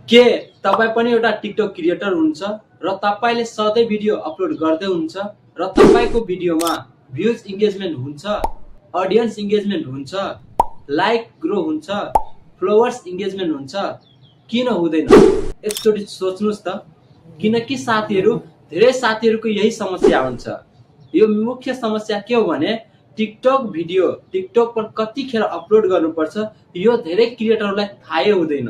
के तपाईँ पनि एउटा टिकटक क्रिएटर हुनुहुन्छ र तपाईँले सधैँ भिडियो अपलोड गर्दै हुनुहुन्छ र तपाईँको भिडियोमा भ्युज इन्गेजमेन्ट हुन्छ, अडियन्स इन्गेजमेन्ट हुन्छ, लाइक ग्रो हुन्छ, फलोवर्स इन्गेजमेन्ट हुन्छ, किन हुँदैन? एकचोटि सोच्नुहोस् त। किनकि साथीहरू, धेरै साथीहरूको यही समस्या हुन्छ। यो मुख्य समस्या के हो भने टिकटक भिडियो टिकटक पर कतिखेर अपलोड गर्नुपर्छ यो धेरै क्रिएटरहरूलाई थाहै हुँदैन,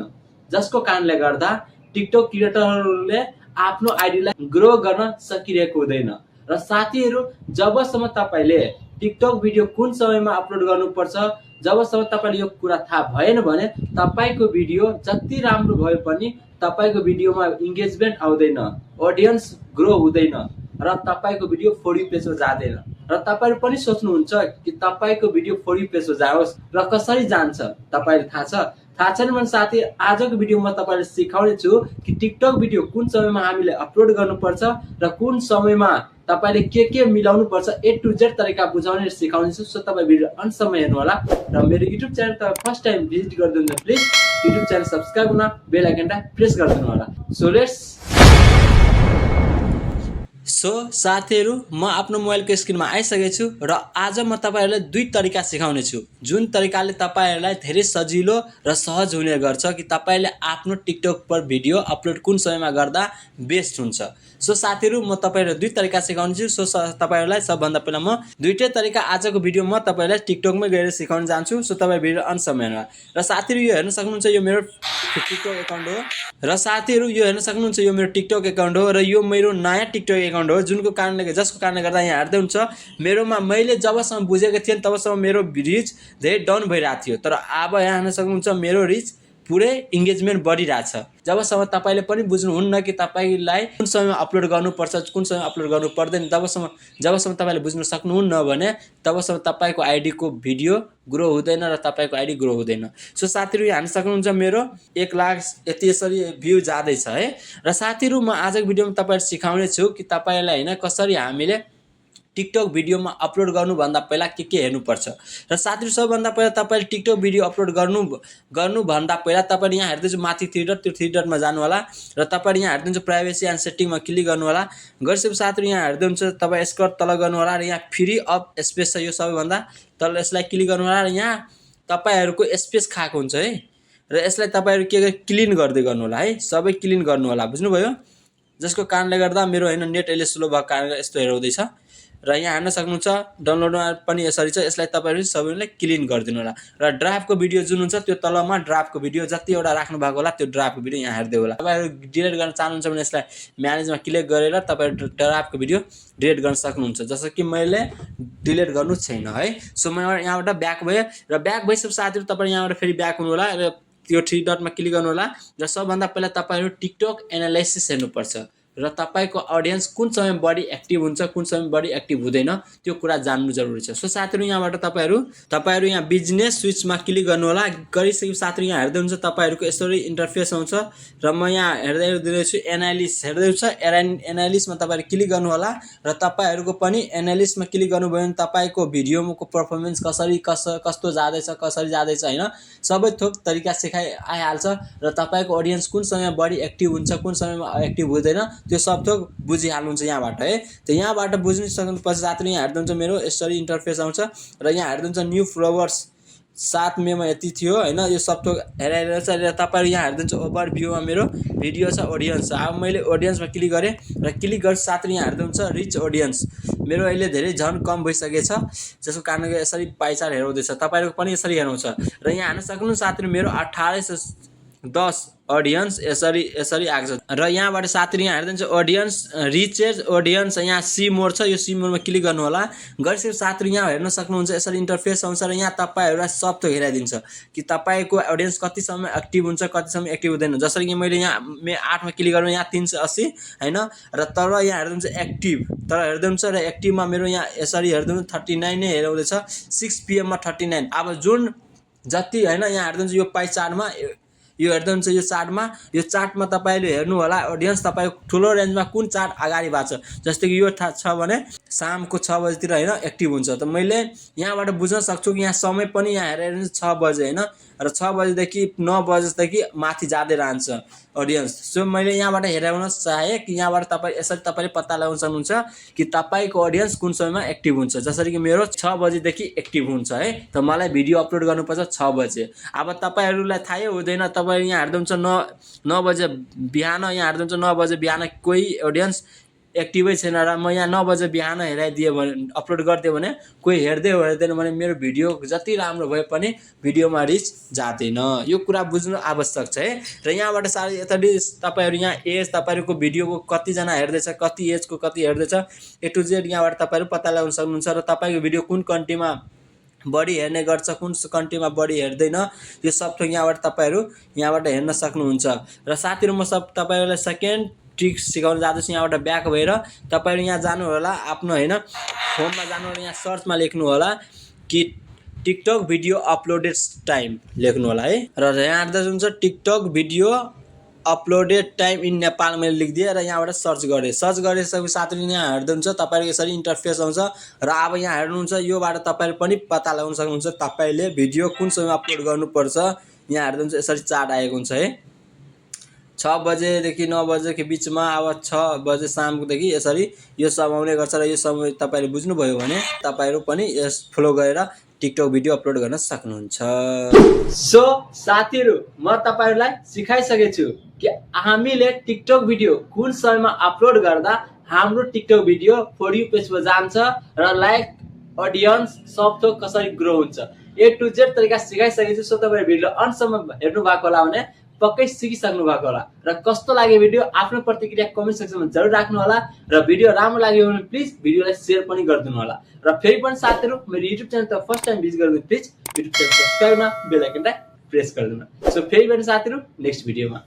जसको कारणले गर्दा टिकटक क्रिएटरहरूले आफ्नो आइडीलाई ग्रो गर्न सकिरहेको हुँदैन। र साथीहरू, जबसम्म तपाईँले टिकटक भिडियो कुन समयमा अपलोड गर्नुपर्छ जबसम्म तपाईँले यो कुरा थाहा भएन भने तपाईँको भिडियो जति राम्रो भए पनि तपाईँको भिडियोमा इन्गेजमेन्ट आउँदैन, अडियन्स ग्रो हुँदैन र तपाईँको भिडियो फर यू पेजमा जाँदैन। र तपाईँहरू पनि सोच्नुहुन्छ कि तपाईँको भिडियो फर यू पेजमा जाओस् र कसरी जान्छ तपाईँले थाहा छ? थाहा छैन भने साथी, आजको भिडियोमा तपाईँले सिकाउने छु कि टिकटक भिडियो कुन समयमा हामीले अपलोड गर्नुपर्छ र कुन समयमा तपाईँले के मिलाउनु पर्छ, ए टु जेड तरिका बुझाउने र सिकाउने छु। सो तपाईँ भिडियो अन्तसम्म हेर्नु होला र मेरो युट्युब च्यानल तपाईँ फर्स्ट टाइम भिजिट गरिदिनु प्लिज युट्युब च्यानल सब्सक्राइब गर्न बेल आइकनलाई प्रेस गरिदिनु होला। सो साथीहरू, म आफ्नो मोबाइलको स्क्रिनमा आइसकेको छु र आज म तपाईँहरूलाई दुई तरिका सिकाउने छु, जुन तरिकाले तपाईँहरूलाई धेरै सजिलो र सहज हुने गर्छ कि तपाईँले आफ्नो टिकटक पर भिडियो अपलोड कुन समयमा गर्दा बेस्ट हुन्छ। सो साथीहरू, म तपाईँहरूलाई दुई तरिका सिकाउने छु। सो तपाईँहरूलाई सबभन्दा पहिला म दुईटै तरिका आजको भिडियो म तपाईँलाई टिकटकमै गएर सिकाउन जान्छु। सो तपाईँ भिडियो अन्तसम्म हेर्नु। र साथीहरू, यो हेर्न सक्नुहुन्छ यो मेरो टिकटक एकाउन्ट हो। र साथीहरू, यो हेर्न सक्नुहुन्छ यो मेरो टिकटक एकाउन्ट हो र यो मेरो नयाँ टिकटक एकाउन्ट हो, जसको कारणले गर्दा यहाँ हेर्दै हुन्छ मेरोमा मैले जबसम्म बुझेको थिएँ तबसम्म मेरो रिच धेरै डाउन भइरहेको थियो, तर अब यहाँ हेर्न सक्नुहुन्छ मेरो रिच पुरै इन्गेजमेन्ट बढिरहेछ। जबसम्म तपाईँले पनि बुझ्नुहुन्न कि तपाईँलाई कुन समयमा अपलोड गर्नुपर्छ, कुन समयमा अपलोड गर्नु पर्दैन, जबसम्म तपाईँले बुझ्नु सक्नुहुन्न भने तबसम्म तपाईँको आइडीको भिडियो ग्रो हुँदैन र तपाईँको आइडी ग्रो हुँदैन। सो साथीहरू, यहाँ हेर्न सक्नुहुन्छ मेरो 1 लाख यति यसरी भ्यू जाँदैछ है। र साथीहरू, म आजको भिडियोमा तपाईँलाई सिकाउने छु कि तपाईँलाई होइन कसरी हामीले टिकटक भिडियोमा अपलोड गर्नुभन्दा पहिला के हेर्नुपर्छ। र साथीहरू, सबभन्दा पहिला तपाईँले टिकटक भिडियो अपलोड गर्नुभन्दा पहिला तपाईँले यहाँ हेर्दैछु माथि 3 डट, त्यो 3 डटमा जानु होला र तपाईँले यहाँ हेर्नुहुन्छ प्राइभेसी एन्ड सेटिङमा क्लिक गर्नु होला। गरिसकेपछि साथीहरू यहाँ हेर्दै हुन्छ तपाईँ यसको तल गर्नु होला र यहाँ फ्री अफ स्पेस छ यो सबैभन्दा तल, यसलाई क्लिक गर्नु होला र यहाँ तपाईँहरूको स्पेस खाएको हुन्छ है। र यसलाई तपाईँहरू के क्लिन गर्दै गर्नु होला है, सबै क्लिन गर्नु होला, बुझ्नुभयो? जसको कारणले गर्दा मेरो होइन नेट अहिले स्लो भएको कारणले यस्तो हेराउँदैछ। र यहाँ हेर्न सक्नुहुन्छ डाउनलोडमा पनि यसरी छ, यसलाई तपाईँहरू सबैले क्लिन गरिदिनु होला। र ड्राफ्टको भिडियो जुन हुन्छ त्यो तलमा ड्राफ्टको भिडियो जतिवटा राख्नु भएको होला त्यो ड्राफ्टको भिडियो यहाँ हेर्दै होला। तपाईँहरू डिलिट गर्न चाहनुहुन्छ भने यसलाई म्यानेजमा क्लिक गरेर तपाईँहरू ड्राफ्टको भिडियो डिलिट गर्न सक्नुहुन्छ, जस्तो कि मैले डिलिट गर्नु छैन है। सो म यहाँबाट ब्याक भएँ र ब्याक भइसकेपछि साथीहरू तपाईँ यहाँबाट फेरि ब्याक हुनु होला र त्यो 3 डटमा क्लिक गर्नु होला र सबभन्दा पहिला तपाईँहरू टिकटक एनालाइसिस हेर्नुपर्छ र तपाईँको अडियन्स कुन समय बढी एक्टिभ हुन्छ, कुन समय बढी एक्टिभ हुँदैन त्यो कुरा जान्नु जरुरी छ। सो साथीहरू, यहाँबाट तपाईँहरू यहाँ बिजनेस स्विचमा क्लिक गर्नु होला। गरिसकेपछि साथीहरू यहाँ हेर्दै हुन्छ तपाईँहरूको यसरी इन्टरफेस आउँछ र म यहाँ हेर्दै दिँदैछु एनालिसिस हेर्दै हुन्छ। एनालिसिसमा तपाईँहरू क्लिक गर्नु होला र तपाईँहरूको पनि एनालिसिसमा क्लिक गर्नुभयो भने तपाईँको भिडियोको पर्फर्मेन्स कस्तो जाँदैछ, कसरी जाँदैछ होइन, सबै थोक तरिका आइहाल्छ र तपाईँको अडियन्स कुन समयमा बढी एक्टिभ हुन्छ, कुन समयमा एक्टिभ हुँदैन त्यो सब थोक बुझिहाल्नुहुन्छ यहाँबाट है। त यहाँबाट बुझिसकेपछि साथीहरू यहाँ हेर्नुहुन्छ मेरो यसरी इन्टरफेस आउँछ र यहाँ हेर्नुहुन्छ न्यू फलोवर्स 7 मेमा यति थियो होइन, यो सब थोक हेराइरहेछ र तपाईँहरू यहाँ हेर्नुहुन्छ ओभरभ्यूमा मेरो भिडियो छ, अडियन्स छ। अब मैले अडियन्समा क्लिक गरेँ र क्लिक गरेर साथीहरू यहाँ हेर्नुहुन्छ रिच अडियन्स मेरो अहिले धेरै झन् कम भइसकेको छ, जसको कारणले यसरी पाइचार हेराउँदैछ, तपाईँहरूको पनि यसरी हेराउँछ। र यहाँ हेर्न सक्नुहुन्छ साथीहरू मेरो 1810 अडियन्स यसरी आएको छ। र यहाँबाट साथीहरू यहाँ हेर्नुहुन्छ अडियन्स रिचेज अडियन्स यहाँ सी मोड छ, यो सी मोडमा क्लिक गर्नु होला। गरिसकेपछि साथीहरू यहाँ हेर्न सक्नुहुन्छ यसरी इन्टरफेस आउँछ र यहाँ तपाईँहरूलाई सब थोक हेराइदिन्छ कि तपाईँको अडियन्स कति समय एक्टिभ हुन्छ, कति समय एक्टिभ हुँदैन। जसरी कि मैले यहाँ 8मा क्लिक गरेँ यहाँ 380 होइन, र तर यहाँ हेर्नुहुन्छ एक्टिभ हेर्दै हुन्छ र एक्टिभमा मेरो यहाँ यसरी हेर्दै 39 नै हेराउँदैछ, 6 PM मा 39। अब जुन जति होइन यहाँ हेर्दै हुन्छ यो पाइ चार्टमा यो हेर्दै हुन्छ यो चार्टमा तपाईँले हेर्नु होला अडियन्स तपाईँको ठुलो रेन्जमा कुन चार्ट अगाडि भएको छ। जस्तै कि यो छ भने शामको 6 बजेतिर होइन एक्टिभ हुन्छ, त मैले यहाँबाट बुझ्न सक्छु कि यहाँ समय पनि यहाँ हेरेर 6 बजे होइन र 6 बजेदेखि 9 बजेदेखि माथि जाँदै रहन्छ अडियन्स। सो मैले यहाँबाट हेराउन चाहेँ कि यहाँबाट तपाईँ यसरी तपाईँले पत्ता लगाउन सक्नुहुन्छ कि तपाईँको अडियन्स कुन समयमा एक्टिभ हुन्छ। जसरी कि मेरो 6 बजेदेखि एक्टिभ हुन्छ है, त मलाई भिडियो अपलोड गर्नुपर्छ 6 बजे। अब तपाईँहरूलाई थाहै हुँदैन, तपाईँ यहाँ हेर्दै हुन्छ 9 बजे बिहान, यहाँ हेर्दै हुन्छ 9 बजे बिहान कोही अडियन्स एक्टिभै छैन र म यहाँ 9 बजे बिहान हेराइदिएँ भने, अपलोड गरिदिएँ भने कोही हेर्दैन भने मेरो भिडियो जति राम्रो भए पनि भिडियोमा रिच जाँदैन। यो कुरा बुझ्नु आवश्यक छ है। र यहाँबाट साह्रै यतापट्टि तपाईँहरू यहाँ एज, तपाईँहरूको भिडियोको कतिजना हेर्दैछ, कति एजको कति हेर्दैछ, ए टु जेड यहाँबाट तपाईँहरू पत्ता लगाउन सक्नुहुन्छ। र तपाईँको भिडियो कुन कन्ट्रीमा बढी हेर्ने गर्छ, कुन कन्ट्रीमा बढी हेर्दैन, यो सब थोक यहाँबाट तपाईँहरू यहाँबाट हेर्न सक्नुहुन्छ। र साथीहरू म सब तपाईँहरूलाई सेकेन्ड ट्रिक सिकाउन जाँदैछु। यहाँबाट ब्याक भएर तपाईँहरू यहाँ जानु होला, आफ्नो होइन होममा जानु होला, यहाँ सर्चमा लेख्नु होला कि टिकटक भिडियो अपलोडेड टाइम लेख्नु होला है। र यहाँ हेर्दा हुन्छ TikTok video uploaded time in Nepal मैले लेखिदिएँ र यहाँबाट सर्च गरेसकेपछि साथीहरू यहाँ हेर्दै हुन्छ तपाईँहरूको यसरी इन्टरफेस आउँछ। र अब यहाँ हेर्नुहुन्छ योबाट तपाईँहरू पनि पत्ता लगाउन सक्नुहुन्छ तपाईँले भिडियो कुन समयमा अपलोड गर्नुपर्छ। यहाँ हेर्दै हुन्छ यसरी चार्ट आएको हुन्छ है, 6 बजेदेखि 9 बजेको बिचमा, अब 6 बजे शामदेखि यसरी यो सब आउने गर्छ। र यो समय तपाईँले बुझ्नुभयो भने तपाईँहरू पनि यस फलो गरेर टिकटक भिडियो अपलोड गर्न सक्नुहुन्छ। सो साथीहरू म तपाईँहरूलाई सिकाइसकेको छु कि हामीले टिकटक भिडियो कुन समयमा अपलोड गर्दा हाम्रो टिकटक भिडियो फर यू पेजमा जान्छ र लाइक अडियन्स सब थोक कसरी ग्रो हुन्छ, ए टु जेड तरिका सिकाइसकेको छु। सो तपाईँ भिडियो अन्तसम्म हेर्नु भएको होला भने पक्कै सिकिसक्नु भएको होला। र कस्तो लाग्यो भिडियो आफ्नो प्रतिक्रिया कमेन्ट सेक्सनमा जरुर राख्नु होला। र भिडियो राम्रो लाग्यो भने प्लिज भिडियोलाई सेयर पनि गरिदिनु होला। र फेरि पनि साथीहरू मेरो युट्युब च्यानल त फर्स्ट टाइम भिजिट गरिदिनु, प्लिज युट्युब च्यानल सब्सक्राइबमा बेल आइकनलाई प्रेस गरिदिनु। सो फेरि पनि साथीहरू नेक्स्ट भिडियोमा